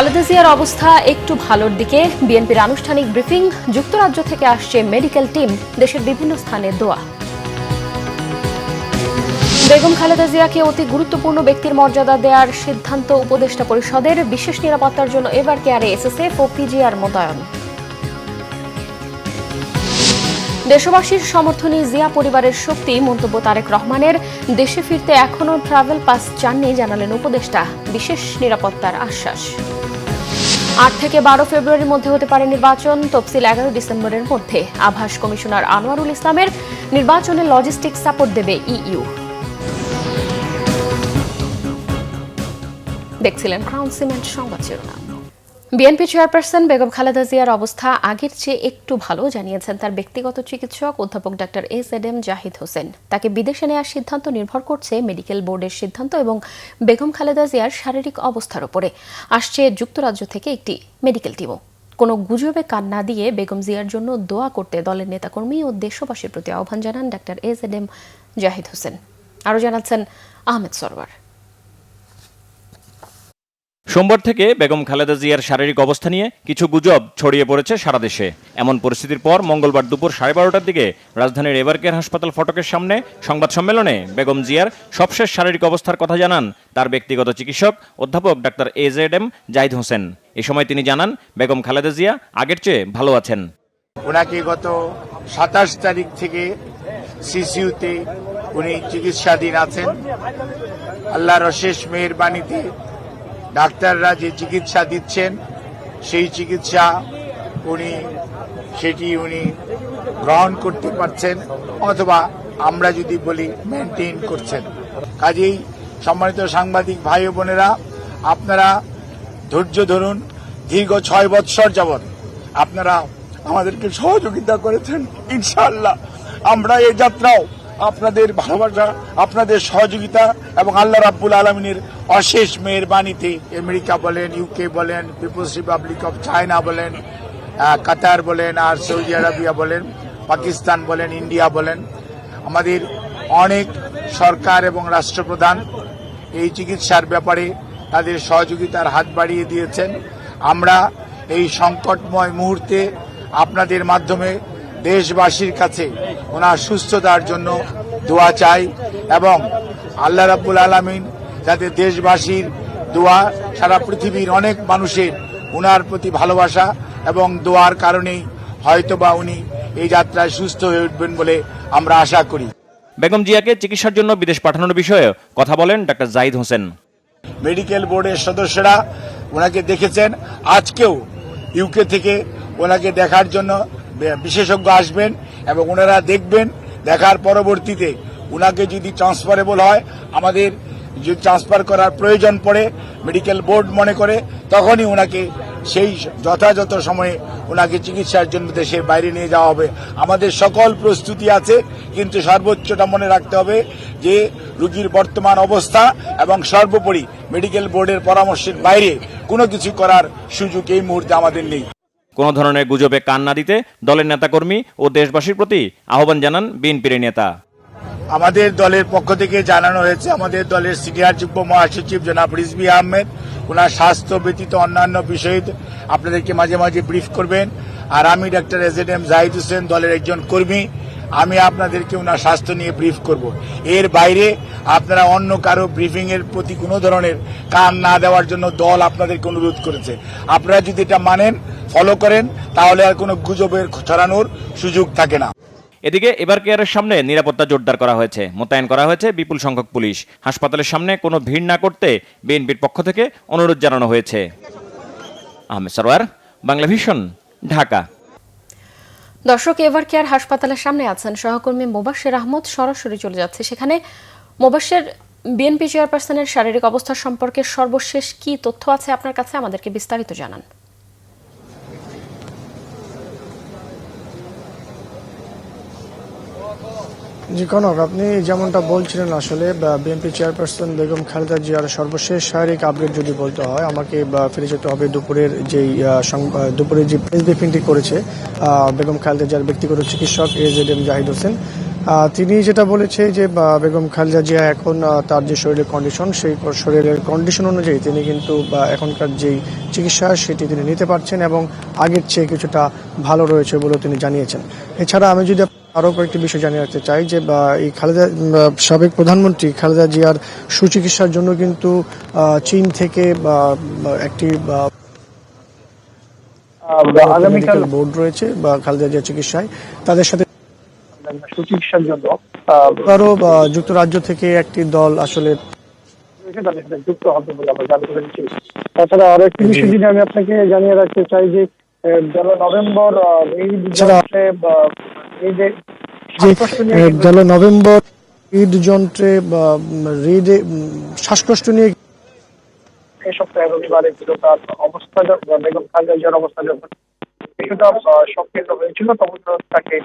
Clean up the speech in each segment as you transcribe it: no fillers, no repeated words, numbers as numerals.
খালেদা জিয়ার অবস্থা একটু ভালোর দিকে। বিএনপির আনুষ্ঠানিক ব্রিফিং। যুক্তরাজ্য থেকে আসছে মেডিকেল টিম। দেশের বিভিন্ন স্থানে দোয়া। বেগম খালেদা জিয়াকে অতি গুরুত্বপূর্ণ ব্যক্তির মর্যাদা দেওয়ার সিদ্ধান্ত উপদেষ্টা পরিষদের। বিশেষ নিরাপত্তার জন্য এবার কেয়ারে এসএসএফ ও পিজিআর মোতায়েন। দেশবাসীর সমর্থনে জিয়া পরিবারের শক্তি মন্তব্য তারেক রহমানের। দেশে ফিরতে এখনও ট্রাভেল পাস চাননি জানালেন উপদেষ্টা। বিশেষ নিরাপত্তার আশ্বাস। ৮ থেকে ১২ ফেব্রুয়ারির মধ্যে হতে পারে নির্বাচন, তফসিল ১১ ডিসেম্বরের মধ্যে। আভাস কমিশনার আনোয়ারুল ইসলামের। নির্বাচনে লজিস্টিক সাপোর্ট দেবে ইইউ। দেখছিলেন ক্রাউন সিমেন্ট সংবাদ শিরোনাম। বিএনপি চেয়ারপারসন বেগম খালেদা জিয়ার অবস্থা আগের চেয়ে একটু ভালো জানিয়েছেন তার ব্যক্তিগত চিকিৎসক অধ্যাপক ডাক্তার এসএম জাহিদ হোসেন। তাকে বিদেশে নেওয়ার সিদ্ধান্ত নির্ভর করছে মেডিকেল বোর্ডের সিদ্ধান্ত এবং বেগম খালেদা জিয়ার শারীরিক অবস্থার উপরে। আসছে যুক্তরাজ্য থেকে একটি মেডিকেল টিমও। কোনো গুজবে কান না দিয়ে বেগম জিয়ার জন্য দোয়া করতে দলের নেতাকর্মী ও দেশবাসীর প্রতি আহ্বান জানান ডাক্তার এসএম জাহিদ হোসেন। আরও জানাচ্ছেন আহমেদ সরওয়ার। সোমবার থেকে বেগম খালেদা জিয়ার শারীরিক অবস্থা নিয়ে কিছু গুজব ছড়িয়ে পড়েছে সারা দেশে। এমন পরিস্থিতির পর মঙ্গলবার দুপুর 12:30টার দিকে রাজধানীর এভারকেয়ার হাসপাতাল ফটকের সামনে সংবাদ সম্মেলনে বেগম জিয়ার সবশেষ শারীরিক অবস্থার কথা জানান তার ব্যক্তিগত চিকিৎসক অধ্যাপক ডাক্তার এজেডএম জাহিদ হোসেন। এ সময় তিনি জানান বেগম খালেদা জিয়া আগের চেয়ে ভালো আছেন। ওনাকে গত 27 তারিখ থেকে সিসিইউতে উনি চিকিৎসাধীন আছেন। আল্লাহর অশেষ মেহেরবানিতে ডাক্তাররা যে চিকিৎসা দিচ্ছেন সেই চিকিৎসা উনি গ্রহণ করতে পারছেন, অথবা আমরা যদি বলি মেনটেন করছেন। কাজেই সম্মানিত সাংবাদিক ভাই ও বোনেরা, আপনারা ধৈর্য ধরুন। দীর্ঘ 6 বৎসর যাবৎ আপনারা আমাদেরকে সহযোগিতা করেছেন। ইনশাআল্লাহ আমরা এই যাত্রাও আপনাদের ভালোবাসা, আপনাদের সহযোগিতা এবং আল্লাহ রাব্বুল আলামিনের অশেষ মেহেরবানিতে আমেরিকা বলেন, ইউকে বলেন, পিপলস রিপাবলিক অফ চায়না বলেন, কাতার বলেন, আর সৌদি আরবিয়া বলেন, পাকিস্তান বলেন, ইন্ডিয়া বলেন, আমাদের অনেক সরকার এবং রাষ্ট্রপ্রধান এই চিকিৎসার ব্যাপারে তাদের সহযোগিতার হাত বাড়িয়ে দিয়েছেন। আমরা এই সংকটময় মুহূর্তে আপনাদের মাধ্যমে দেশবাসীর কাছে ওনার সুস্থতার জন্য দোয়া চাই এবং আল্লাহ রাব্বুল আলামিন যাতে দেশবাসীর দোয়া, সারা পৃথিবীর অনেক মানুষের ওনার প্রতি ভালোবাসা এবং দোয়ার কারণেই হয়তোবা উনি এই যাত্রায় সুস্থ হয়ে উঠবেন বলে আমরা আশা করি। বেগম জিয়াকে চিকিৎসার জন্য বিদেশ পাঠানোর বিষয়ে কথা বলেন ডাক্তার জাহিদ হোসেন। মেডিকেল বোর্ডের সদস্যরা ওনাকে দেখেছেন। আজকেও ইউকে থেকে ওনাকে দেখার জন্য বিশেষজ্ঞ আসবেন এবং ওনারা দেখবেন। দেখার পরবর্তীতে ওনাকে যদি ট্রান্সফারেবল হয়, আমাদের যদি ট্রান্সফার করার প্রয়োজন পড়ে মেডিকেল বোর্ড মনে করে, তখনই ওনাকে সেই যথাযথ সময়ে ওনাকে চিকিৎসার জন্য দেশের বাইরে নিয়ে যাওয়া হবে। আমাদের সকল প্রস্তুতি আছে, কিন্তু সর্বোচ্চটা মনে রাখতে হবে যে রোগীর বর্তমান অবস্থা এবং সর্বোপরি মেডিকেল বোর্ডের পরামর্শের বাইরে কোনো কিছু করার সুযোগ এই মুহূর্তে আমাদের নেই। কোনো ধরনের গুজবে কান না দিতে দলের নেতাকর্মী ও দেশবাসীর প্রতি আহ্বান জানান বিএনপির নেতা। আমাদের দলের পক্ষ থেকে জানানো হয়েছে, আমাদের দলের সিনিয়র যুগ্ম মহাসচিব জনাব রিজভী আহমেদ ওনার স্বাস্থ্য ব্যতীত অন্যান্য বিষয়ে আপনাদেরকে মাঝে মাঝে ব্রিফ করবেন। আর আমি ডাক্তার এসএম জাহিদ হোসেন, দলের একজন কর্মী, আমি আপনাদেরকে ওনার স্বাস্থ্য নিয়ে ব্রিফ করব। এর বাইরে আপনারা অন্য কারো ব্রিফিং এর প্রতি কোনো ধরনের কান না দেওয়ার জন্য দল আপনাদেরকে অনুরোধ করেছে। আপনারা যদি এটা মানেন, ফলো করেন, তাহলে আর কোনো গুজবের ছড়ানোর সুযোগ থাকে না। এদিকে এভারকেয়ারের সামনে নিরাপত্তা জোরদার করা হয়েছে। মোতায়েন করা হয়েছে বিপুল সংখ্যক পুলিশ। হাসপাতালের সামনে কোনো ভিড় না করতে বিএনপির পক্ষ থেকে অনুরোধ জানানো হয়েছে। আহমেদ সরওয়ার, বাংলা ভিশন, ঢাকা। দর্শক, এভারকেয়ার হাসপাতালের সামনে আছেন সহকর্মী মোবাশ্বের আহমদ। সরাসরি চলে যাচ্ছে সেখানে। মোবাশ্বের, বিএনপি চেয়ারপারসনের শারীরিক অবস্থা সম্পর্কে সর্বশেষ কি তথ্য আছে আপনার কাছে? আমাদেরকে বিস্তারিত জানান। জি কনক, আপনি যেমনটা বলছিলেন, আসলে বিএনপি চেয়ারপারসন বেগম খালেদা জিয়ার সর্বশেষ শারীরিক আপডেট যদি বলতে হয়, আমাকে ফিরে যেতে হবে দুপুরে যে প্রেস ব্রিফিংটি করেছে বেগম খালেদা জিয়ার ব্যক্তিগত চিকিৎসক এজেডএম জাহিদ হোসেন। তিনি যেটা বলেছে যে বেগম খালেদা জিয়া এখন তার যে শরীরের কন্ডিশন, সেই শরীরের কন্ডিশন অনুযায়ী তিনি কিন্তু এখনকার যেই চিকিৎসা সেটি তিনি নিতে পারছেন এবং আগের চেয়ে কিছুটা ভালো রয়েছে বলে তিনি জানিয়েছেন। এছাড়া আমি যদি আরও কয়েকটি বিষয় জানিয়ে রাখতে চাই যে এই সাবেক প্রধানমন্ত্রী খালেদা জিয়ার সুচিকিৎসার জন্য কিন্তু চীন থেকে একটি আগামীকাল বোর্ড রয়েছে বা খালেদা জিয়ার চিকিৎসায় তাদের সাথে সুচিকিৎসার জন্য আরো যুক্তরাজ্য থেকে একটি দল আসলে তাদের সাথে যুক্ত হবে বলে আমরা জানতে পেরেছি। তাছাড়া আরো একটি বিষয় যদি আমি আপনাকে জানিয়ে রাখতে চাই যে নভেম্বর হৃদযন্ত্রে হৃদে শ্বাসকষ্ট নিয়ে এই সপ্তাহে রবিবারে ছিল তার অবস্থা, বেগম খালেদা জিয়ার অবস্থা যখন কিছুটা সংকীর্ণ হয়েছিল তখন তাকে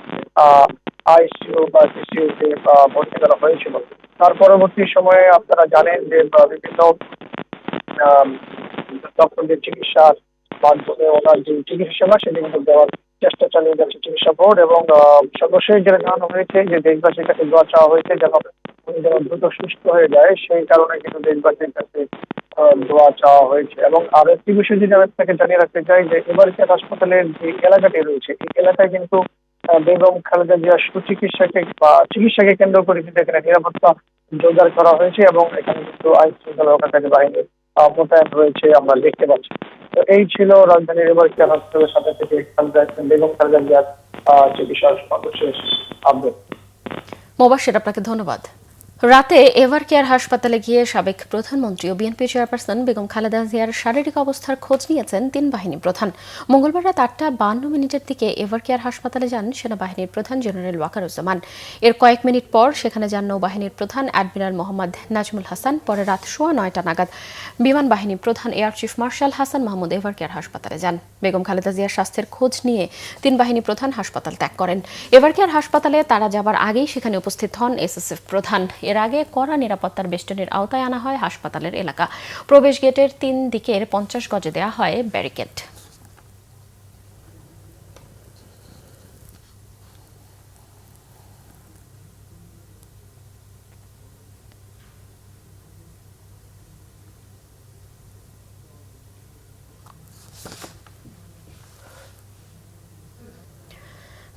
আইসিইউ বা সিসিইউতে ভর্তি করা হয়েছিল। তার পরবর্তী সময়ে আপনারা জানেন যে বিভিন্ন ডক্টরদের চিকিৎসার মাধ্যমে ওনার যে চিকিৎসা সেবা সেটি কিন্তু দেওয়ার চেষ্টা চালিয়ে যাচ্ছে চিকিৎসা বোর্ড এবং সর্বশেষ যেটা জানানো হয়েছে যে দেশবাসীর কাছে দোয়া চাওয়া হয়েছে যেন উনি যেন দ্রুত সুস্থ হয়ে যায়, সেই কারণে কিন্তু দেশবাসীর কাছে দোয়া চাওয়া হয়েছে। এবং আরো একটি বিষয় যদি আমি আপনাকে জানিয়ে রাখতে চাই যে এবারকার হাসপাতালের যে এলাকাটি রয়েছে এই এলাকায় কিন্তু বেগম খালেদা জিয়ার সুচিকিৎসাকে বা চিকিৎসাকে কেন্দ্র করে কিন্তু এখানে নিরাপত্তা জোরদার করা হয়েছে এবং এখানে কিন্তু আইন শৃঙ্খলা রক্ষাকারী বাহিনী মোতায়েন রয়েছে আমরা দেখতে পাচ্ছি। তো এই ছিল রাজধানীর এবারকার হাসপাতালের সাথে থেকে বেগম খালেদা জিয়ার চিকিৎসার সর্বশেষ আপডেট। মোবাশ্বের, আপনাকে ধন্যবাদ। রাতে এভার কেয়ার হাসপাতালে গিয়ে সাবেক প্রধানমন্ত্রী ও বিএনপি চেয়ারপারসন বেগম খালেদা জিয়ার শারীরিক অবস্থার খোঁজ নিয়েছেন তিন বাহিনী প্রধান। মঙ্গলবার রাত 8:52 দিকে এভার কেয়ার হাসপাতালে যান সেনাবাহিনীর প্রধান জেনারেল ওয়াকারুজ্জামান। এর কয়েক মিনিট পর সেখানে যান নৌবাহিনীর প্রধান অ্যাডমিরাল মোহাম্মদ নাজমুল হাসান। পরে রাত 9:15 নাগাদ বিমান বাহিনী প্রধান air chief marshal Hasan Mahmud ever care হাসপাতালে যান। বেগম খালেদা জিয়ার স্বাস্থ্যের খোঁজ নিয়ে তিন বাহিনী প্রধান হাসপাতাল ত্যাগ করেন। এভার কেয়ার হাসপাতালে তারা যাবার আগেই সেখানে উপস্থিত হন এসএসএফ প্রধান। এর আগে কড়া নিরাপত্তার বেষ্টনীর আওতায় আনা হয় হাসপাতালের এলাকা। প্রবেশ গেটের 3 দিকের 50 গজে দেয়া হয় barricade.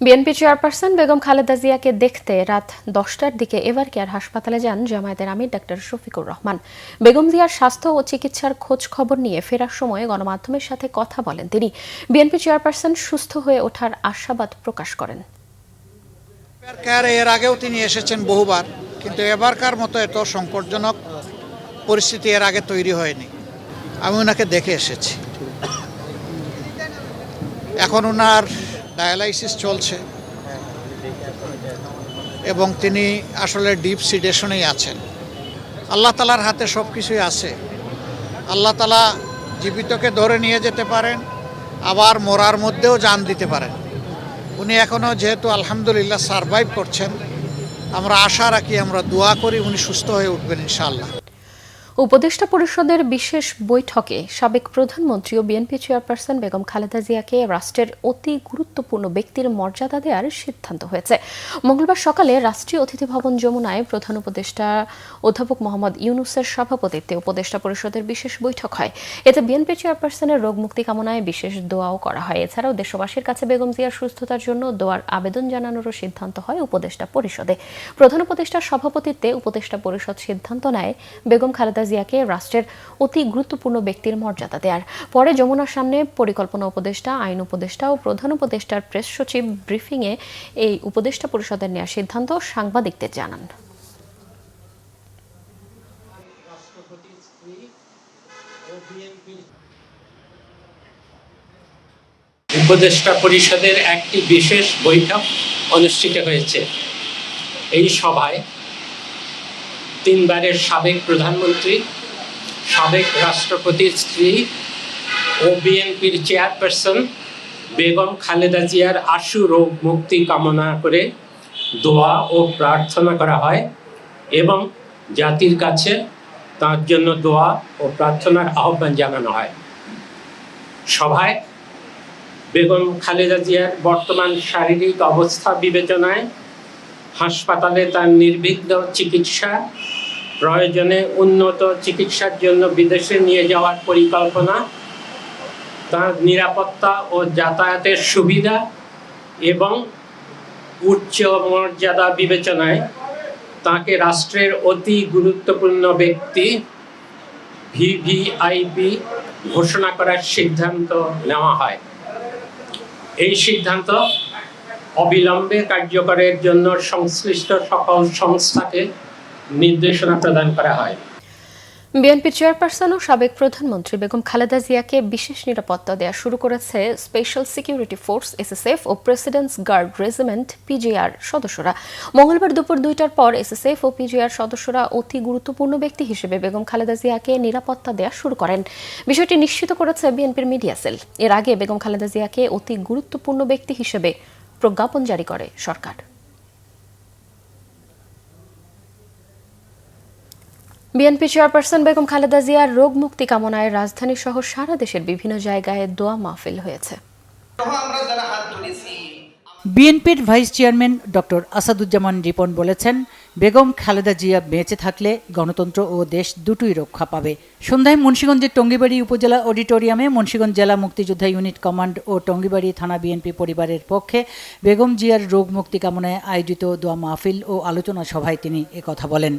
BNP chairperson Begum Khaleda জিয়াকে দেখতে রাত 10টার দিকে এভার কেয়ার হাসপাতালে যান জামায়াতের আমির ডাক্তার শফিকুর রহমান। বেগম জিয়ার স্বাস্থ্য ও চিকিৎসার খোঁজ খবর নিয়ে ফেরার সময় গণমাধ্যমের সাথে কথা বলেন তিনি। বিএনপি চেয়ারপারসন সুস্থ হয়ে ওঠার আশাবাদ প্রকাশ করেন। এর আগেও তিনি এসেছেন বহুবার, কিন্তু এবারকার মতো এত সংকটজনক পরিস্থিতি এর আগে তৈরি হয়নি। আমি ওনাকে দেখে এসেছি। এখন ওনার ডায়ালাইসিস চলছে এবং তিনি আসলে ডিপ সিডেশনেই আছেন। আল্লাহ তালার হাতে সব কিছুই আছে। আল্লাহ তালা জীবিতকে ধরে নিয়ে যেতে পারেন, আবার মরার মধ্যেও জান দিতে পারেন। উনি এখনও যেহেতু আলহামদুলিল্লাহ সারভাইভ করছেন, আমরা আশা রাখি, আমরা দোয়া করি উনি সুস্থ হয়ে উঠবেন ইনশাআল্লাহ। উপদেষ্টা পরিষদের বিশেষ বৈঠকে সাবেক প্রধানমন্ত্রী ও বিএনপি চেয়ারপারসন বেগম খালেদা জিয়াকে রাষ্ট্রের অতি গুরুত্বপূর্ণ ব্যক্তির মর্যাদা দেওয়ার সিদ্ধান্ত হয়েছে। মঙ্গলবার সকালে রাষ্ট্রীয় অতিথি ভবন যমুনায় প্রধান উপদেষ্টা অধ্যাপক মোহাম্মদ ইউনুসের সভাপতিত্বে উপদেষ্টা পরিষদের বিশেষ বৈঠক হয়। এতে বিএনপি চেয়ারপারসনের রোগ মুক্তি কামনায় বিশেষ দোয়াও করা হয়। এছাড়াও দেশবাসীর কাছে বেগম জিয়ার সুস্থতার জন্য দোয়ার আবেদন জানানোরও সিদ্ধান্ত হয় উপদেষ্টা পরিষদে। প্রধান উপদেষ্টার সভাপতিত্বে উপদেষ্টা পরিষদ সিদ্ধান্ত নেয় বেগম খালেদা জিয়াকে রাষ্ট্রের অতি গুরুত্বপূর্ণ ব্যক্তির মর্যাদা দেওয়ার। পরে যমুনার সামনে পরিকল্পনা উপদেষ্টা, আইন উপদেষ্টা ও প্রধান উপদেষ্টার প্রেস সচিব ব্রিফিংয়ে এই উপদেষ্টা পরিষদের নেওয়ার সিদ্ধান্ত সাংবাদিকদের জানান। উপদেষ্টা পরিষদের একটি বিশেষ বৈঠক অনুষ্ঠিত হয়েছে। এই সভায় তিনবারের সাবেক প্রধানমন্ত্রী, সাবেক রাষ্ট্রপতির স্ত্রী ও বিএনপির চেয়ারপারসন বেগম খালেদা জিয়ার আশু রোগ মুক্তি কামনা করে দোয়া ও প্রার্থনা করা হয় এবং জাতির কাছে তার জন্য দোয়া ও প্রার্থনার আহ্বান জানানো হয়। সভায় বেগম খালেদা জিয়ার বর্তমান শারীরিক অবস্থা বিবেচনায় হাসপাতালে তার নির্বিঘ্ন চিকিৎসা, প্রয়োজনে উন্নত চিকিৎসার জন্য বিদেশে নিয়ে যাওয়ার পরিকল্পনা, তার নিরাপত্তা ও যাতায়াতের সুবিধা এবং উচ্চ মর্যাদা বিবেচনায় তাকে রাষ্ট্রের অতি গুরুত্বপূর্ণ ব্যক্তি ভিভিআইপি ঘোষণা করার সিদ্ধান্ত নেওয়া হয়। এই সিদ্ধান্ত অবিলম্বে কার্যকরের জন্য সংশ্লিষ্ট সকল সংস্থাকে নির্দেশনা প্রদান করা হয়। বিএনপি চেয়ারপারসন ও সাবেক প্রধানমন্ত্রী বেগম খালেদা জিয়াকে বিশেষ নিরাপত্তা দেওয়া শুরু করেছে স্পেশাল সিকিউরিটি ফোর্স এসএসএফ ও প্রেসিডেন্টস গার্ড রেজিমেন্ট পিজিআর সদস্যরা। মঙ্গলবার দুপুর 2টার পর এসএসএফ ও পিজিআর সদস্যরা অতি গুরুত্বপূর্ণ ব্যক্তি হিসেবে বেগম খালেদা জিয়াকে নিরাপত্তা দেওয়া শুরু করেন। বিষয়টি নিশ্চিত করেছে বিএনপির মিডিয়া সেল। এর আগে বেগম খালেদা জিয়াকে অতি গুরুত্বপূর্ণ ব্যক্তি হিসেবে প্রজ্ঞাপন জারি করে সরকার। বিএনপি চেয়ারপারসন বেগম খালেদা জিয়ার রোগ মুক্তি কামনায় রাজধানী সহ সারা দেশের বিভিন্ন জায়গায় দোয়া মাহফিল হয়েছে। বিএনপির vice chairman doctor Asaduzzaman Ripon বলেছেন, বেগম খালেদা জিয়া বেঁচে থাকলে গণতন্ত্র ও দেশ দুটোই রক্ষা পাবে। সন্ধ্যায় মুন্সিগঞ্জের টঙ্গিবাড়ি উপজেলা অডিটোরিয়ামে মুন্সিগঞ্জ জেলা মুক্তিযোদ্ধা ইউনিট কমান্ড ও টঙ্গিবাড়ি থানা বিএনপি পরিবারের পক্ষে বেগম জিয়ার রোগ মুক্তি কামনায় আয়োজিত দোয়া মাহফিল ও আলোচনা সভায় তিনি একথা বলেন।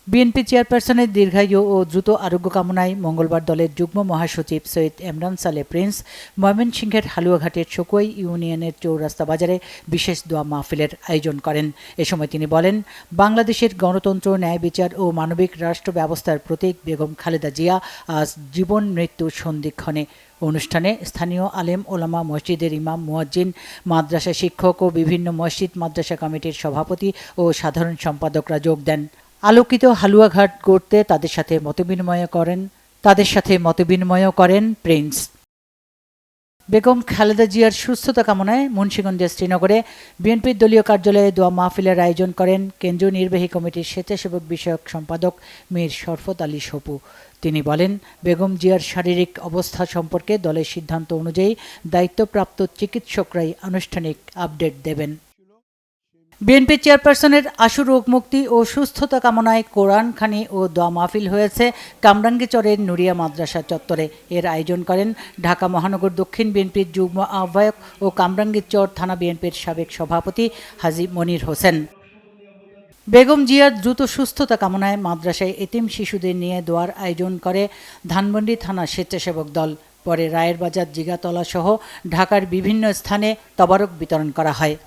বিএনপি চেয়ারপারসনের দীর্ঘায়ু ও দ্রুত আরোগ্য কামনায় মঙ্গলবার দলের যুগ্ম মহাসচিব সৈয়দ এমরান সালে প্রিন্স ময়মনসিংহের হালুয়াঘাটের শোকই ইউনিয়নের চৌরাস্তা বাজারে বিশেষ দোয়া মাহফিলের আয়োজন করেন। এ সময় তিনি বলেন, বাংলাদেশের গণতন্ত্র, ন্যায় বিচার ও মানবিক রাষ্ট্র ব্যবস্থার প্রতীক বেগম খালেদা জিয়া আজ জীবন মৃত্যুর সন্ধিক্ষণে। অনুষ্ঠানে স্থানীয় আলেম ওলামা, মসজিদের ইমাম, মুয়াজ্জিন, মাদ্রাসা শিক্ষক ও বিভিন্ন মসজিদ মাদ্রাসা কমিটির সভাপতি ও সাধারণ সম্পাদকরা যোগ দেন। আলোকিত হালুয়াঘাট গড়তে তাদের সাথে মতবিনিময় করেন প্রিন্স। বেগম খালেদা জিয়ার সুস্থতা কামনায় মুন্সিগঞ্জের শ্রীনগরে বিএনপির দলীয় কার্যালয়ে দোয়া মাহফিলের আয়োজন করেন কেন্দ্রীয় নির্বাহী কমিটির স্বেচ্ছাসেবক বিষয়ক সম্পাদক মীর শরফত আলী সপু। তিনি বলেন, বেগম জিয়ার শারীরিক অবস্থা সম্পর্কে দলের সিদ্ধান্ত অনুযায়ী দায়িত্বপ্রাপ্ত চিকিৎসকরাই আনুষ্ঠানিক আপডেট দেবেন। বিএনপি চেয়ারপারসনের আশু রোগ মুক্তি ও সুস্থতা কামনায় কোরআন খানি ও দোয়া মাহফিল হয়েছে কামরাঙ্গীচরের নুরিয়া মাদ্রাসা চত্বরে। এর আয়োজন করেন ঢাকা মহানগর দক্ষিণ বিএনপির যুগ্ম আহ্বায়ক ও কামরাঙ্গীচর থানা বিএনপির সাবেক সভাপতি হাজী মনির হোসেন। বেগম জিয়ার দ্রুত সুস্থতা কামনায় মাদ্রাসায় এতিম শিশুদের নিয়ে দোয়ার আয়োজন করে ধানমন্ডি থানা স্বেচ্ছাসেবক দল। পরে রায়ের বাজার, জিগাতলা সহ ঢাকার বিভিন্ন স্থানে তবারক বিতরণ করা হয়।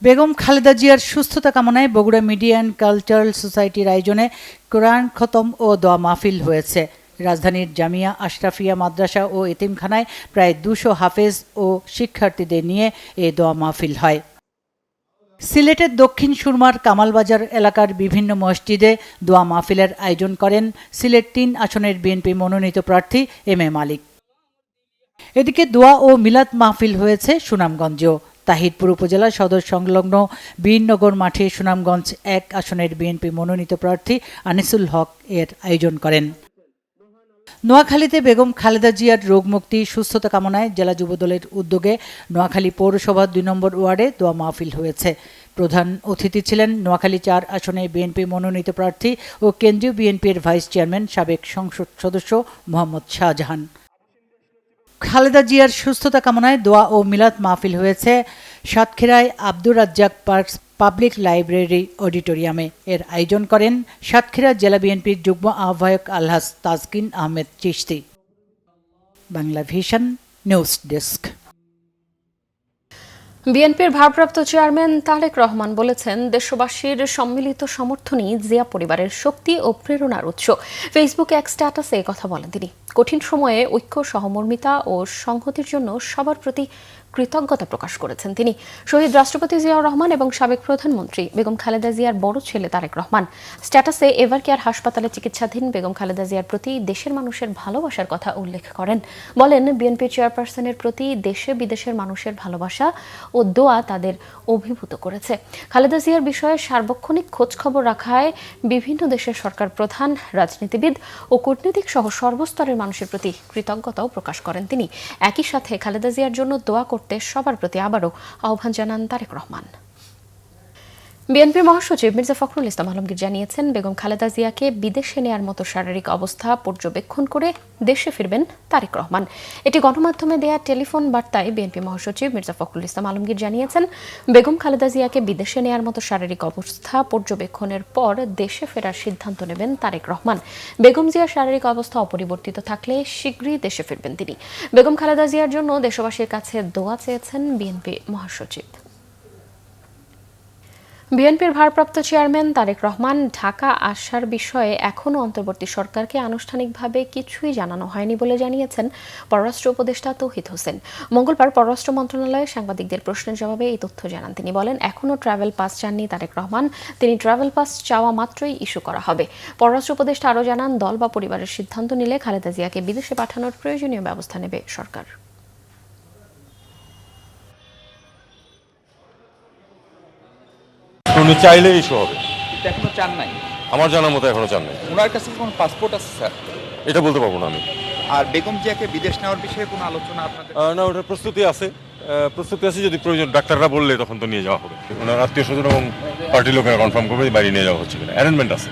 বেগম খালেদা জিয়ার সুস্থতা কামনায় বগুড়া মিডিয়া অ্যান্ড কালচারাল সোসাইটির আয়োজনে কোরআন খতম ও দোয়া মাহফিল হয়েছে। রাজধানীর জামিয়া আশরাফিয়া মাদ্রাসা ও এতিমখানায় প্রায় 200 হাফেজ ও শিক্ষার্থীদের নিয়ে এ দোয়া মাহফিল হয়। সিলেটের দক্ষিণ সুরমার কামালবাজার এলাকার বিভিন্ন মসজিদে দোয়া মাহফিলের আয়োজন করেন সিলেট 3 আসনের বিএনপি মনোনীত প্রার্থী এম এ মালিক। এদিকে দোয়া ও মিলাদ মাহফিল হয়েছে সুনামগঞ্জেও। তাহিরপুর উপজেলা সদর সংলগ্ন বীরনগর মাঠে সুনামগঞ্জ 1 আসনের বিএনপি মনোনীত প্রার্থী আনিসুল হক এর আয়োজন করেন। নোয়াখালীতে বেগম খালেদা জিয়ার রোগ মুক্তি সুস্থতা কামনায় জেলা যুবদলের উদ্যোগে নোয়াখালী পৌরসভা 2 নম্বর ওয়ার্ডে দোয়া মাহফিল হয়েছে। প্রধান অতিথি ছিলেন নোয়াখালী 4 আসনে বিএনপি মনোনীত প্রার্থী ও কেন্দ্রীয় বিএনপির ভাইস চেয়ারম্যান সাবেক সংসদ সদস্য মোহাম্মদ শাহজাহান। খালেদা জিয়ার সুস্থতা কামনায় দোয়া ও মিলাদ মাহফিল হয়েছে সাতক্ষীরায় Abdur Razzak parks public library অডিটোরিয়ামে। এর আয়োজন করেন সাতক্ষীরা জেলা বিএনপির যুগ্ম আহ্বায়ক আলহাজ Tazkin Ahmed Chishti. Bangla vision news desk. বিএনপির ভারপ্রাপ্ত চেয়ারম্যান তারেক রহমান বলেছেন, দেশবাসীর সম্মিলিত সমর্থনই জিয়া পরিবারের শক্তি ও প্রেরণার উৎস। ফেসবুকে এক স্ট্যাটাসে কথা বলেন তিনি। কঠিন সময়ে ঐক্য, সহমর্মিতা ও সংহতির জন্য সবার প্রতি কৃতজ্ঞতা প্রকাশ করেছেন তিনি। শহীদ রাষ্ট্রপতি জিয়াউর রহমান এবং সাবেক প্রধানমন্ত্রী বেগম খালেদা জিয়ার বড় ছেলে তারেক রহমান স্ট্যাটাসে এভারকেয়ার হাসপাতালে চিকিৎসাধীন বেগম খালেদা জিয়ার প্রতি দেশের মানুষের ভালোবাসার কথা উল্লেখ করেন। বলেন, বিএনপি চেয়ারপারসনের প্রতি দেশে বিদেশের মানুষের ভালোবাসা ও দোয়া তাদের অভিভূত করেছে। খালেদা জিয়ার বিষয়ে সার্বক্ষণিক খোঁজ খবর রাখায় বিভিন্ন দেশের সরকার প্রধান, রাজনীতিবিদ ও কূটনীতিক সহ সর্বস্তরের মানুষের প্রতি কৃতজ্ঞতাও প্রকাশ করেন তিনি। একই সাথে খালেদা জিয়ার জন্য দোয়া করতে সবার প্রতি আবারও আহ্বান জানান তারেক রহমান। বিএনপির মহাসচিব মির্জা ফখরুল ইসলাম আলমগীর জানিয়েছেন, বেগম খালেদা জিয়াকে বিদেশে নেয়ার মতো শারীরিক অবস্থা পর্যবেক্ষণ করে দেশে ফিরবেন তারেক রহমান। এটি গণমাধ্যমে দেয়া টেলিফোন বার্তায় বিএনপি মহাসচিব মির্জা ফখরুল ইসলাম আলমগীর জানিয়েছেন, বেগম খালেদা জিয়াকে বিদেশে নেয়ার মতো শারীরিক অবস্থা পর্যবেক্ষণের পর দেশে ফেরার সিদ্ধান্ত নেবেন তারেক রহমান। বেগম জিয়ার শারীরিক অবস্থা অপরিবর্তিত থাকলে শীঘ্রই দেশে ফিরবেন তিনি। বেগম খালেদা জিয়ার জন্য দেশবাসীর কাছে দোয়া চেয়েছেন বিএনপি মহাসচিব। বিএনপির ভারপ্রাপ্ত চেয়ারম্যান তারেক রহমান ঢাকা আসার বিষয়ে এখনও অন্তর্বর্তী সরকারকে আনুষ্ঠানিকভাবে কিছুই জানানো হয়নি বলে জানিয়েছেন পররাষ্ট্র উপদেষ্টা তৌহিদ হোসেন। মঙ্গলবার পররাষ্ট্র মন্ত্রণালয়ে সাংবাদিকদের প্রশ্নের জবাবে এই তথ্য জানান তিনি। বলেন, এখনও ট্রাভেল পাস চাননি তারেক রহমান, তিনি ট্রাভেল পাস চাওয়া মাত্রই ইস্যু করা হবে। পররাষ্ট্র উপদেষ্টা আরও জানান, দল বা পরিবারের সিদ্ধান্ত নিলে খালেদা জিয়াকে বিদেশে পাঠানোর প্রয়োজনীয় ব্যবস্থা নেবে সরকার। উনি চাইলে ইস্যু হবে। এখনো চান নাই? আমার জানার মতো এখনো চান নাই। ওনার কাছে কোনো পাসপোর্ট আছে স্যার? এটা বলতে পারবো না আমি। আর বেগম জিয়াকে বিদেশ নেওয়ার বিষয়ে কোনো আলোচনা আপনাদের? না, ওটার প্রস্তুতি আছে। যদি প্রয়োজন ডাক্তাররা বললে তখন তো নিয়ে যাওয়া হবে। ওনার আত্মীয় স্বজন এবং পার্টির লোকেরা কনফার্ম করবে বাইরে নিয়ে যাওয়া হচ্ছে কিনা। অ্যারেঞ্জমেন্ট আছে।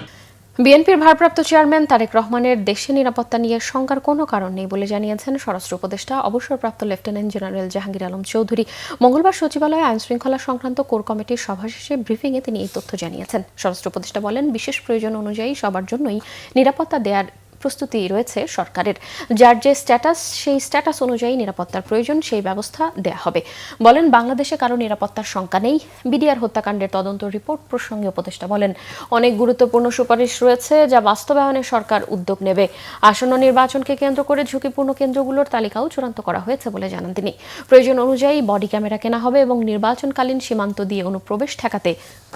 বিএনপির ভারপ্রাপ্ত চেয়ারম্যান তারেক রহমানের দেশে নিরাপত্তা নিয়ে শঙ্কার কোনো কারণ নেই বলে জানিয়েছেন স্বরাষ্ট্র উপদেষ্টা অবসরপ্রাপ্ত লেফটেন্যান্ট জেনারেল জাহাঙ্গীর আলম চৌধুরী। মঙ্গলবার সচিবালয়ে আইন শৃঙ্খলা সংক্রান্ত কোর কমিটির সভা শেষে ব্রিফিংয়ে তিনি এই তথ্য জানিয়েছেন। স্বরাষ্ট্র উপদেষ্টা বলেন, বিশেষ প্রয়োজন অনুযায়ী সবার জন্যই নিরাপত্তা দেওয়ার প্রস্তুতি রয়েছে সরকারের। যার যে স্ট্যাটাস, সেই স্ট্যাটাস অনুযায়ী নিরাপত্তার প্রয়োজন সেই ব্যবস্থা দেয়া হবে। বলেন, বাংলাদেশে কারো নিরাপত্তার শঙ্কা নেই। বিডিআর হত্যাকাণ্ডের তদন্ত রিপোর্ট প্রসঙ্গে উপদেষ্টা বলেন, অনেক গুরুত্বপূর্ণ সুপারিশ রয়েছে যা বাস্তবায়নে সরকার উদ্যোগ নেবে। আসন্ন নির্বাচনকে কেন্দ্র করে ঝুঁকিপূর্ণ কেন্দ্রগুলোর তালিকাও চূড়ান্ত করা হয়েছে বলে জানান তিনি। প্রয়োজন অনুযায়ী বডি ক্যামেরা কেনা হবে এবং নির্বাচনকালীন সীমান্ত দিয়ে অনুপ্রবেশ ঠেকাতে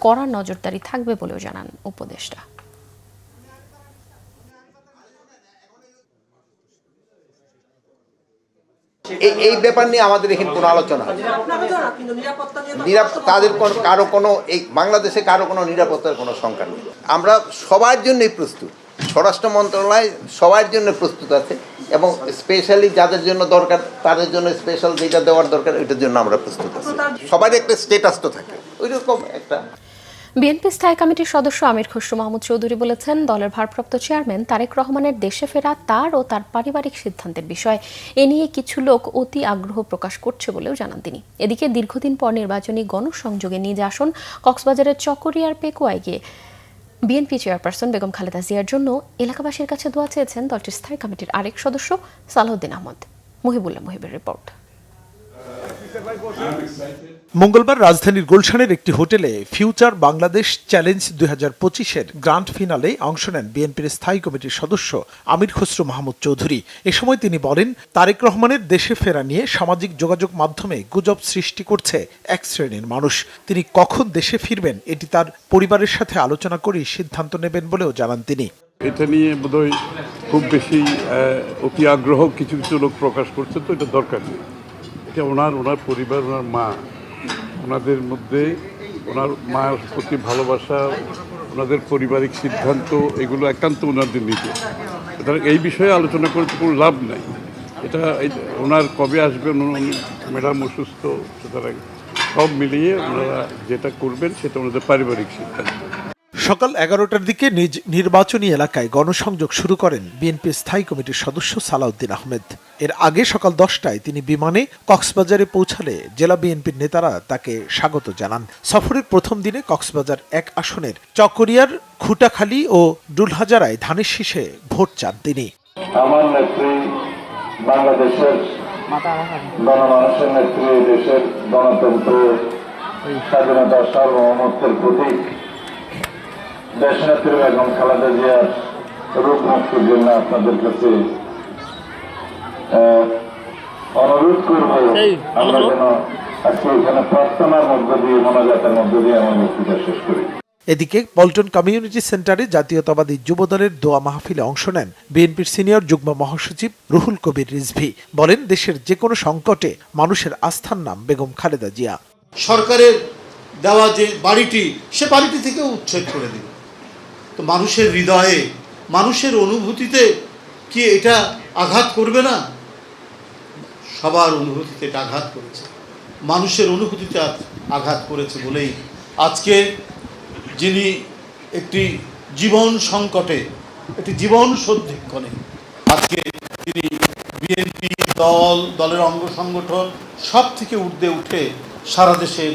কড়া নজরদারি থাকবে বলেও জানান উপদেষ্টা। এই ব্যাপার নিয়ে আমাদের এখানে কোনো আলোচনা তাদের কারো কোনো এই বাংলাদেশে কারো কোনো নিরাপত্তার কোনো শঙ্কা নেই। আমরা সবার জন্যই প্রস্তুত, স্বরাষ্ট্র মন্ত্রণালয় সবার জন্য প্রস্তুত আছে এবং স্পেশালি যাদের জন্য দরকার তাদের জন্য স্পেশাল যেটা দেওয়ার দরকার ওইটার জন্য আমরা প্রস্তুত আছি। সবার একটা স্ট্যাটাস তো থাকে ওই রকম একটা। বিএনপি স্থায়ী কমিটির সদস্য আমির খসরু মাহমুদ চৌধুরী বলেছেন, দলের ভারপ্রাপ্ত চেয়ারম্যান তারেক রহমানের দেশে ফেরা তার ও তার পারিবারিক সিদ্ধান্তের বিষয়। এ নিয়ে কিছু লোক অতি আগ্রহ প্রকাশ করছে বলেও জানান তিনি। এদিকে দীর্ঘদিন পর নির্বাচনী গণসংযোগে নিজ আসন কক্সবাজারের চকরিয়ার পেকুয়ায় গিয়ে বিএনপি চেয়ারপারসন বেগম খালেদা জিয়ার জন্য এলাকাবাসীর কাছে দোয়া চেয়েছেন দলটির স্থায়ী কমিটির আরেক সদস্য সালাউদ্দিন আহমদ। মুহিবুল্লাহ মুহিবের রিপোর্ট। মঙ্গলবার রাজধানীর গুলশানের একটি হোটেলে ফিউচার বাংলাদেশ চ্যালেঞ্জ 2025-এর গ্র্যান্ড ফিনালে অংশ নেন বিএনপির স্থায়ী কমিটির সদস্য আমির খসরু মাহমুদ চৌধুরী। এ সময় তিনি বলেন, তারেক রহমানের দেশে ফেরা নিয়ে সামাজিক যোগাযোগ মাধ্যমে গুজব সৃষ্টি করছে এক শ্রেণীর মানুষ। তিনি কখন দেশে ফিরবেন এটি তার পরিবারের সাথে আলোচনা করেই সিদ্ধান্ত নেবেন বলেও জানান তিনি। এটা নিয়ে বোধহয় খুব বেশি অতি আগ্রহ কিছু কিছু লোক প্রকাশ করছে, তো এটা দরকার নেই। এটা ওনার পরিবার, ওনার মা, ওনাদের মধ্যে ওনার মায়ের প্রতি ভালোবাসা, ওনাদের পারিবারিক সিদ্ধান্ত, এগুলো একান্ত ওনাদের নিতে। সুতরাং এই বিষয়ে আলোচনা করতে কোনো লাভ নাই। এটা ওনার কবে আসবেন, ম্যাডাম অসুস্থ, সুতরাং সব মিলিয়ে ওনারা যেটা করবেন সেটা ওনাদের পারিবারিক সিদ্ধান্ত। সকাল 11টার দিকে নিজ নির্বাচনী এলাকায় গণসংযোগ শুরু করেন বিএনপি স্থায়ী কমিটির সদস্য সালাউদ্দিন আহমেদ। এর আগে সকাল 10টায় তিনি বিমানে কক্সবাজারে পৌঁছালে জেলা বিএনপির নেতারা তাকে স্বাগত জানান। সফরের প্রথম দিনে কক্সবাজার 1 আসনের চকরিয়ার খুটাখালী ও ডুলহাজারায় ধানের শীষে ভোট চান তিনি। আমার নেত্রী, বাংলাদেশের গণমানুষের নেত্রী, দেশের গণতন্ত্র, স্বাধীনতা, সার্বভৌমত্বের প্রতীক দেশনেত্রী বেগম খালেদা জিয়ার রোগ মুক্তির জন্য আপনাদের কাছে অনুরোধ করব, আমরা যেন আজকে এখানে প্রার্থনার মধ্য দিয়ে, মোনাজাতের মধ্য দিয়ে আমার বক্তৃতা শেষ করি। এদিকে পল্টন কমিউনিটি সেন্টারে জাতীয়তাবাদী যুবদলের দোয়া মাহফিলে অংশ নেন বিএনপির সিনিয়র যুগ্ম মহাসচিব রুহুল কবির রিজভী। বলেন, দেশের যে কোনো সংকটে মানুষের আস্থার নাম বেগম খালেদা জিয়া। সরকারের দেওয়া যে বাড়িটি, সে বাড়িটি থেকেও উচ্ছেদ করে দিল। তো মানুষের হৃদয়ে, মানুষের অনুভূতিতে কি এটা আঘাত করবে না? সবার অনুভূতিতে এটা আঘাত করেছে, মানুষের অনুভূতিতে আঘাত করেছে বলেই আজকে যিনি একটি জীবন সংকটে, একটি জীবন সন্ধিক্ষণে আজকে তিনি বিএনপি দলের অঙ্গ সংগঠন সব থেকে ঊর্ধ্বে উঠে সারা দেশের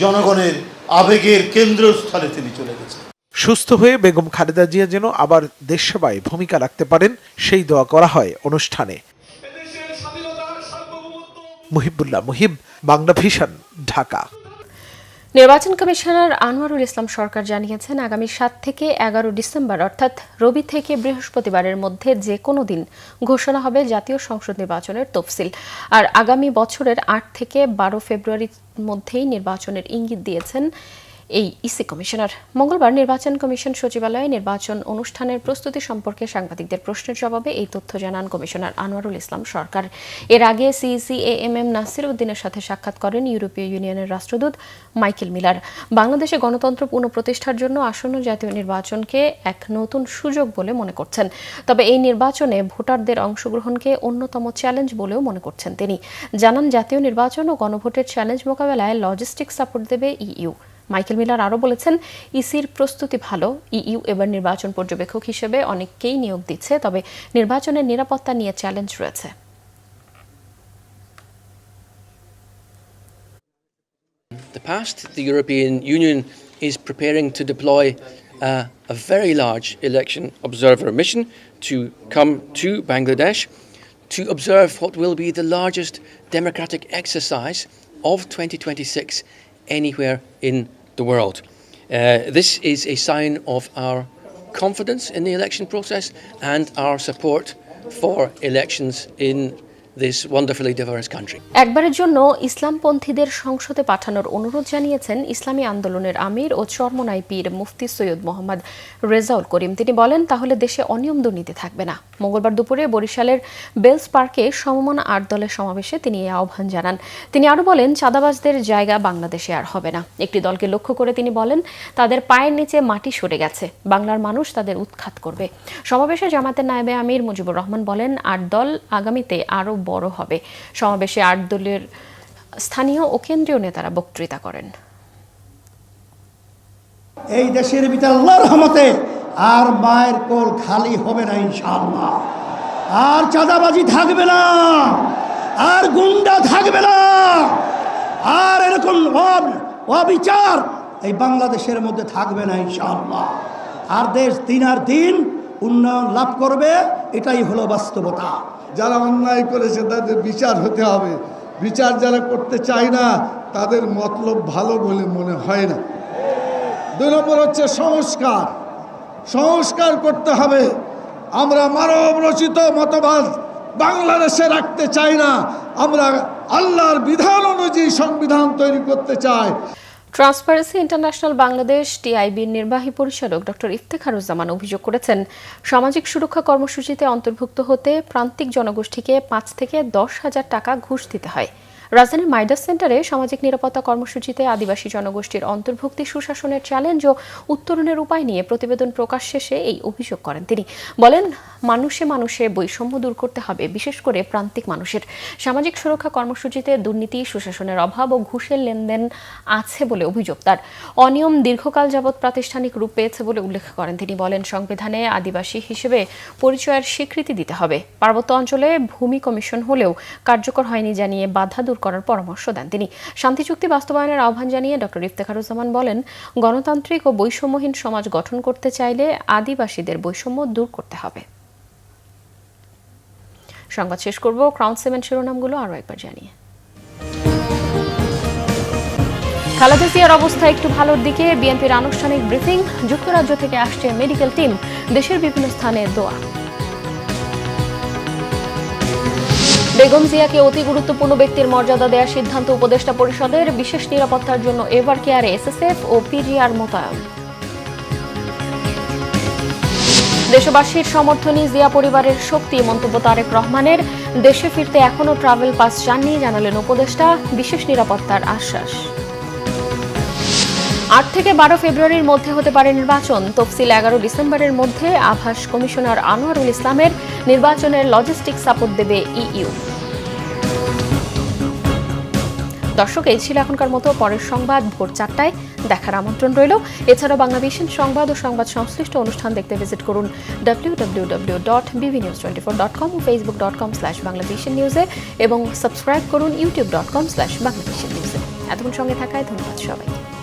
জনগণের আবেগের কেন্দ্রস্থলে তিনি চলে গেছেন। সুস্থ হয়ে বেগম খালেদা জিয়া যেন আবার দেশ সেবায় ভূমিকা রাখতে পারেন সেই দোয়া করা হয় অনুষ্ঠানে। মুহিবুল্লাহ মুহিব, বাংলা ভিশন, ঢাকা। নির্বাচন কমিশনার আনোয়ারুল ইসলাম সরকার জানিয়েছেন, আগামী 7 থেকে 11 ডিসেম্বর অর্থাৎ রবি থেকে বৃহস্পতিবারের মধ্যে যে কোনো দিন ঘোষণা হবে জাতীয় সংসদ নির্বাচনের তফসিল। আর আগামী বছরের 8 থেকে 12 ফেব্রুয়ারির মধ্যেই নির্বাচনের ইঙ্গিত দিয়েছেন এই ইসি কমিশনার। মঙ্গলবার নির্বাচন কমিশন সচিবালয়ে নির্বাচন অনুষ্ঠানের প্রস্তুতি সম্পর্কে সাংবাদিকদের প্রশ্নের জবাবে এই তথ্য জানান কমিশনার আনোয়ারুল ইসলাম সরকার। এর আগে সিইসি-এএমএম নাসির উদ্দিনের সাথে সাক্ষাৎ করেন ইউরোপীয় ইউনিয়নের রাষ্ট্রদূত মাইকেল মিলার। বাংলাদেশে গণতন্ত্র পুনঃপ্রতিষ্ঠার জন্য আসন্ন জাতীয় নির্বাচনকে এক নতুন সুযোগ বলে মনে করছেন। তবে এই নির্বাচনে ভোটারদের অংশগ্রহণকে অন্যতম চ্যালেঞ্জ বলেও মনে করছেন তিনি। জানান, জাতীয় নির্বাচন ও গণভোটের চ্যালেঞ্জ মোকাবেলায় লজিস্টিক সাপোর্ট দেবে ইইউ। মাইকেল মিলার আরও বলেছেন, ইসির প্রস্তুতি ভালো। ইইউ এবার নির্বাচন পর্যবেক্ষক হিসেবে অনেককেই নিয়োগ দিচ্ছে, তবে নির্বাচনের নিরাপত্তা নিয়ে চ্যালেঞ্জ রয়েছে। The past, the European Union is preparing to deploy a very large election observer mission to come to Bangladesh to observe what will be the largest democratic exercise of 2026 anywhere in the world. This is a sign of our confidence in the election process and our support for elections in this wonderfully diverse country. একবারের জন্য ইসলামপন্থীদের সংসদে পাঠানোর অনুরোধ জানিয়েছেন ইসলামী আন্দোলনের আমির ও চরমোনাই পীর মুফতি সৈয়দ মোহাম্মদ রেজাউল করিম। তিনি বলেন, তাহলে দেশে অনিয়ম দুর্নীতি থাকবে না। মঙ্গলবার দুপুরে বরিশালের বেলস পার্কে সমমনা 8 দলের সমাবেশে তিনি এই আহ্বান জানান। তিনি আরও বলেন, চাঁদাবাজদের জায়গা বাংলাদেশে আর হবে না। একটি দলকে লক্ষ্য করে তিনি বলেন, তাদের পায়ের নিচে মাটি সরে গেছে, বাংলার মানুষ তাদের উৎখাত করবে। সমাবেশে জামাতের নায়েবে আমির মুজিবুর রহমান বলেন, 8 দল আগামীতে আরও বড় হবে। সমাবেশে 8 দলের স্থানীয় ও কেন্দ্রীয় নেতারা বক্তৃতা করেন। এই দেশের ভিতরে আল্লাহর রহমতে আর মায়ের কোল খালি হবে না ইনশাআল্লাহ। আর চাঁদাবাজি থাকবে না, আর গুন্ডা থাকবে না, আর এরকম অবিচার এই বাংলাদেশের মধ্যে থাকবে না ইনশাআল্লাহ। আর দেশ দিন আর দিন উন্নয়ন লাভ করবে, এটাই হলো বাস্তবতা। যারা অন্যায় করেছে তাদের বিচার হতে হবে। বিচার যারা করতে চায় না তাদের মতলব ভালো বলে মনে হয় না। 2 নম্বর হচ্ছে সংস্কার। সংস্কার করতে হবে। আমরা মানব রচিত মতবাদ বাংলাদেশে রাখতে চাই না, আমরা আল্লাহর বিধান অনুযায়ী সংবিধান তৈরি করতে চাই। ট্রান্সপারেন্সি ইন্টারন্যাশনাল বাংলাদেশ টিআইবির নির্বাহী পরিচালক ডক্টর ইফতেখারুজ্জামান অভিযোগ করেছেন, সামাজিক সুরক্ষা কর্মসূচিতে অন্তর্ভুক্ত হতে প্রান্তিক জনগোষ্ঠীকে 5 থেকে 10 হাজার টাকা ঘুষ দিতে হয়। রাজধানীর মাইডাস সেন্টারে সামাজিক নিরাপত্তা কর্মসূচিতে আদিবাসী জনগোষ্ঠীর অন্তর্ভুক্তি সুশাসনের চ্যালেঞ্জ ও উত্তরণের উপায় নিয়ে প্রতিবেদন প্রকাশ শেষে এই অভিযোগ করেন তিনি। বলেন, মানুষে মানুষে বৈষম্য দূর করতে হবে, বিশেষ করে প্রান্তিক মানুষের। সামাজিক সুরক্ষা কর্মসূচিতে দুর্নীতি, সুশাসনের অভাব ও ঘুষের লেনদেন আছে বলে অভিযোগ তার। অনিয়ম দীর্ঘকাল যাবৎ প্রাতিষ্ঠানিক রূপ পেয়েছে বলে উল্লেখ করেন তিনি। বলেন, সংবিধানে আদিবাসী হিসেবে পরিচয়ের স্বীকৃতি দিতে হবে। পার্বত্য অঞ্চলে ভূমি কমিশন হলেও কার্যকর হয়নি জানিয়ে বাধা দূর করার পরামর্শ দেন তিনি। শান্তি চুক্তি বাস্তবায়নের আহ্বান জানিয়ে ডক্টর ইফতেখারুজ্জামান বলেন, গণতান্ত্রিক ও বৈষম্যহীন সমাজ গঠন করতে চাইলে আদিবাসীদের বৈষম্য দূর করতে হবে। সংবাদ শেষ করব ক্রাউন সিমেন্ট শিরোনামগুলো আরও একবার জানিয়ে। খালেদা জিয়ার অবস্থা একটু ভালোর দিকে, বিএনপির আনুষ্ঠানিক ব্রিফিং। যুক্তরাজ্য থেকে আসছে মেডিকেল টিম, দেশের বিভিন্ন স্থানে দোয়া। বেগম জিয়াকে অতি গুরুত্বপূর্ণ ব্যক্তির মর্যাদা দেওয়ার সিদ্ধান্ত উপদেষ্টা পরিষদের। বিশেষ নিরাপত্তার জন্য এভার কেয়ারে এসএসএফ ও পিজিআর মোতায়েন। দেশবাসীর সমর্থনই জিয়া পরিবারের শক্তি, মন্তব্য তারেক রহমানের। দেশে ফিরতে এখনও ট্রাভেল পাস চাননি, জানালেন উপদেষ্টা। বিশেষ নিরাপত্তার আশ্বাস। 8 থেকে 12 ফেব্রুয়ারির মধ্যে হতে পারে নির্বাচন, তফসিল 11 ডিসেম্বরের মধ্যে, আভাস কমিশনার আনোয়ারুল ইসলামের। নির্বাচনের লজিস্টিক সাপোর্ট দেবে ইইউ। দর্শক, এই ছিল এখনকার মতো। পরের সংবাদ ভোর 4টায় দেখার আমন্ত্রণ রইল। এছাড়া বাংলাভিশন সংবাদ ও সংবাদ সংশ্লিষ্ট অনুষ্ঠান দেখতে ভিজিট করুন www.bbnews24.com ও facebook.com/banglavishnnews এবং সাবস্ক্রাইব করুন youtube.com/banglavishnnews। এতক্ষণ সঙ্গে থাকায় ধন্যবাদ সবাইকে।